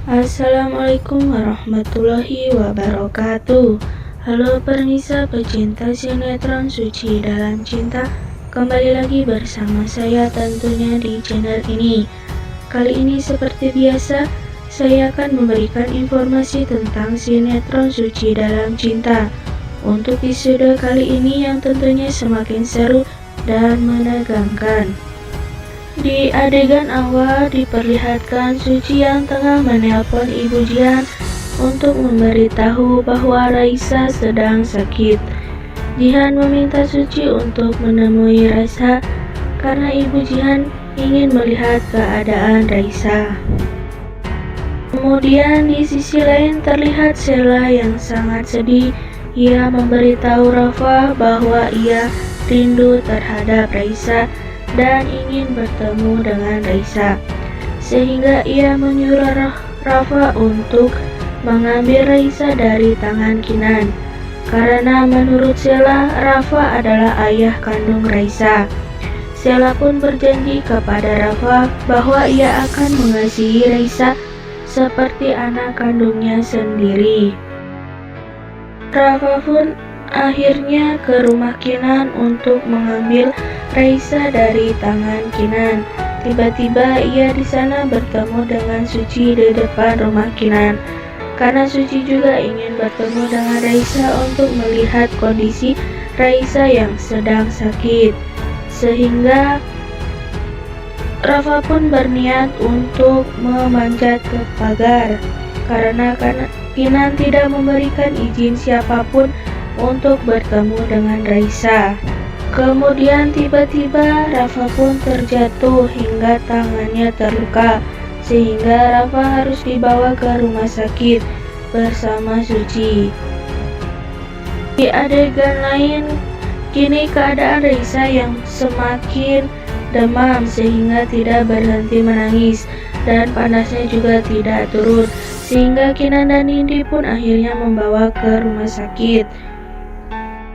Assalamualaikum warahmatullahi wabarakatuh. Halo permisa pecinta sinetron Suci Dalam Cinta. Kembali lagi bersama saya tentunya di channel ini. Kali ini seperti biasa, saya akan memberikan informasi tentang sinetron Suci Dalam Cinta. Untuk episode kali ini yang tentunya semakin seru dan menegangkan. Di adegan awal diperlihatkan Suci yang tengah menelpon Ibu Jihan untuk memberitahu bahwa Raisa sedang sakit. Jihan meminta Suci untuk menemui Raisa karena Ibu Jihan ingin melihat keadaan Raisa. Kemudian di sisi lain terlihat Sheila yang sangat sedih. Ia memberitahu Rafa bahwa ia rindu terhadap Raisa dan ingin bertemu dengan Raisa, sehingga ia menyuruh Rafa untuk mengambil Raisa dari tangan Kinan, karena menurut Sheila, Rafa adalah ayah kandung Raisa. Sheila pun berjanji kepada Rafa bahwa ia akan mengasihi Raisa seperti anak kandungnya sendiri. Rafa pun akhirnya ke rumah Kinan untuk mengambil Raisa dari tangan Kinan. Tiba-tiba ia di sana bertemu dengan Suci di depan rumah Kinan. Karena Suci juga ingin bertemu dengan Raisa untuk melihat kondisi Raisa yang sedang sakit. Sehingga Rafa pun berniat untuk memanjat ke pagar. Karena Kinan tidak memberikan izin siapapun untuk bertemu dengan Raisa. Kemudian tiba-tiba Rafa pun terjatuh hingga tangannya terluka, sehingga Rafa harus dibawa ke rumah sakit bersama Suci. Di adegan lain, kini keadaan Raisa yang semakin demam sehingga tidak berhenti menangis dan panasnya juga tidak turun, sehingga Kinan dan Nindi pun akhirnya membawa ke rumah sakit.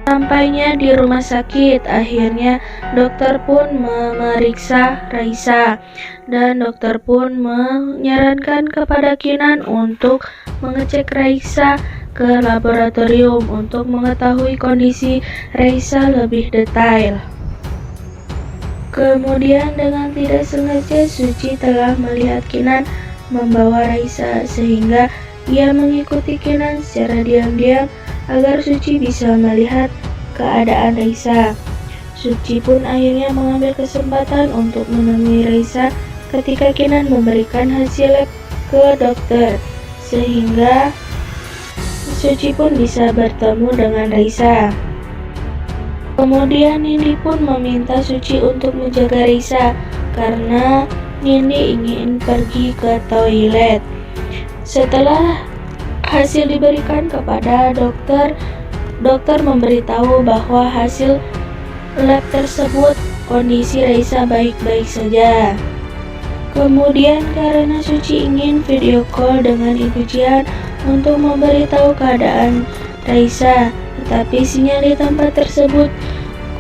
Sampainya di rumah sakit, akhirnya dokter pun memeriksa Raisa dan dokter pun menyarankan kepada Kinan untuk mengecek Raisa ke laboratorium untuk mengetahui kondisi Raisa lebih detail. Kemudian dengan tidak sengaja Suci telah melihat Kinan membawa Raisa, sehingga ia mengikuti Kinan secara diam-diam agar Suci bisa melihat keadaan Raisa. Suci pun akhirnya mengambil kesempatan untuk menemui Raisa ketika Kinan memberikan hasil lab ke dokter, sehingga Suci pun bisa bertemu dengan Raisa. Kemudian Nindi pun meminta Suci untuk menjaga Raisa karena Nindi ingin pergi ke toilet. Setelah hasil diberikan kepada dokter, dokter memberitahu bahwa hasil lab tersebut kondisi Raisa baik-baik saja. Kemudian karena Suci ingin video call dengan Ibu Jihan untuk memberitahu keadaan Raisa, tetapi sinyal di tempat tersebut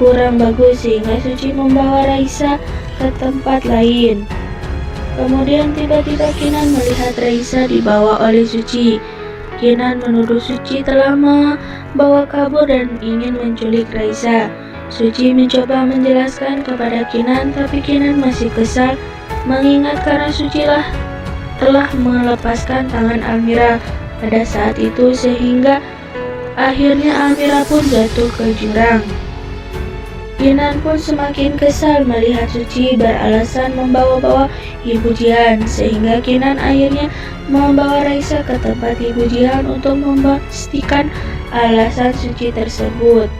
kurang bagus sehingga Suci membawa Raisa ke tempat lain. Kemudian tiba-tiba Kinan melihat Raisa dibawa oleh Suci. Kinan menuduh Suci telah membawa kabur dan ingin menculik Raisa. Suci mencoba menjelaskan kepada Kinan, tapi Kinan masih kesal mengingat karena Suci telah melepaskan tangan Almira pada saat itu, sehingga akhirnya Almira pun jatuh ke jurang. Kinan pun semakin kesal melihat Suci beralasan membawa-bawa Ibu Jihan, sehingga Kinan akhirnya membawa Raisa ke tempat Ibu Jihan untuk memastikan alasan Suci tersebut.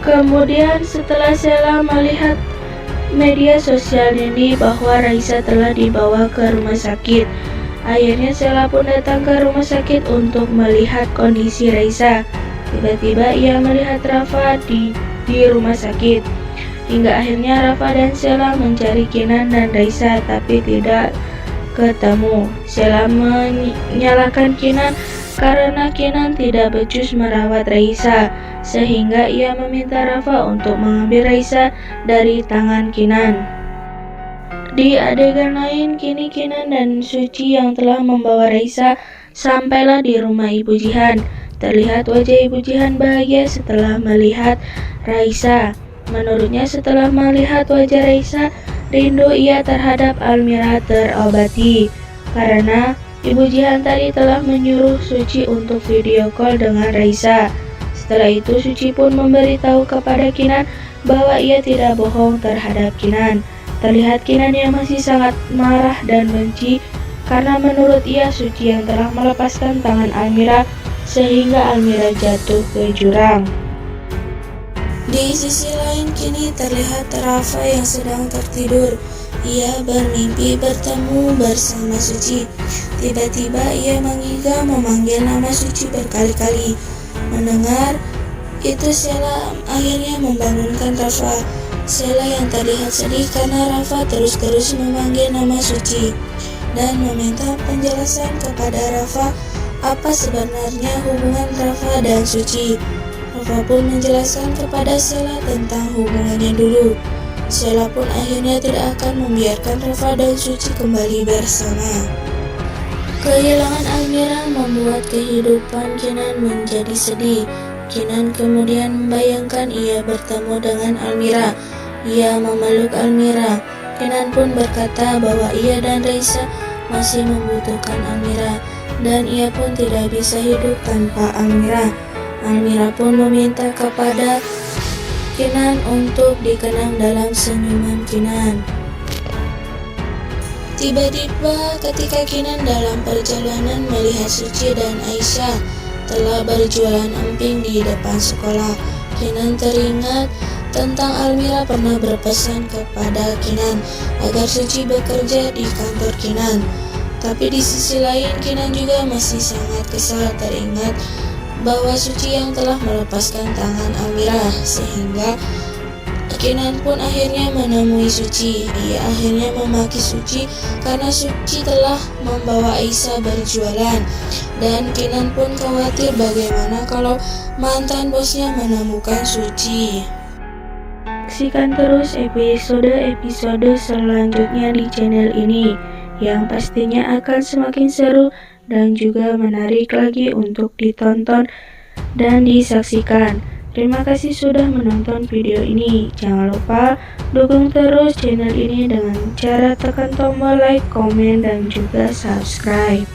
Kemudian setelah Sheila melihat media sosial Nindi bahwa Raisa telah dibawa ke rumah sakit, akhirnya Sheila pun datang ke rumah sakit untuk melihat kondisi Raisa. Tiba-tiba ia melihat Rafa di rumah sakit, hingga akhirnya Rafa dan Sheila mencari Kinan dan Raisa tapi tidak ketemu. Sheila menyalahkan Kinan karena Kinan tidak becus merawat Raisa, sehingga ia meminta Rafa untuk mengambil Raisa dari tangan Kinan. Di adegan lain, kini Kinan dan Suci yang telah membawa Raisa sampailah di rumah Ibu Jihan. Terlihat wajah Ibu Jihan bahagia setelah melihat Raisa. Menurutnya setelah melihat wajah Raisa, rindu ia terhadap Almira terobati. Karena Ibu Jihan tadi telah menyuruh Suci untuk video call dengan Raisa. Setelah itu Suci pun memberitahu kepada Kinan bahwa ia tidak bohong terhadap Kinan. Terlihat Kinan yang masih sangat marah dan benci karena menurut ia Suci yang telah melepaskan tangan Almira sehingga Almira jatuh ke jurang. Di sisi lain kini terlihat Rafa yang sedang tertidur. Ia bermimpi bertemu bersama Suci. Tiba-tiba ia mengiga memanggil nama Suci berkali-kali. Mendengar itu Sheila akhirnya membangunkan Rafa. Sheila yang terlihat sedih karena Rafa terus-terus memanggil nama Suci dan meminta penjelasan kepada Rafa apa sebenarnya hubungan Rafa dan Suci. Rafa pun menjelaskan kepada Sheila tentang hubungannya dulu. Sheila pun akhirnya tidak akan membiarkan Rafa dan Suci kembali bersama. Kehilangan Almira membuat kehidupan Kinan menjadi sedih. Kinan kemudian membayangkan ia bertemu dengan Almira. Ia memeluk Almira. Kinan pun berkata bahwa ia dan Raisa masih membutuhkan Almira dan ia pun tidak bisa hidup tanpa Almira. Almira pun meminta kepada Kinan untuk dikenang dalam senyuman Kinan. Tiba-tiba ketika Kinan dalam perjalanan melihat Suci dan Aisyah telah berjualan emping di depan sekolah, Kinan teringat tentang Almira pernah berpesan kepada Kinan agar Suci bekerja di kantor Kinan. Tapi di sisi lain Kinan juga masih sangat kesal teringat bahwa Suci yang telah melepaskan tangan Almira, sehingga Kinan pun akhirnya menemui Suci. Ia akhirnya memaki Suci karena Suci telah membawa Aisyah berjualan, dan Kinan pun khawatir bagaimana kalau mantan bosnya menemukan Suci. Saksikan terus episode selanjutnya di channel ini, yang pastinya akan semakin seru dan juga menarik lagi untuk ditonton dan disaksikan. Terima kasih sudah menonton video ini. Jangan lupa dukung terus channel ini dengan cara tekan tombol like, komen, dan juga subscribe.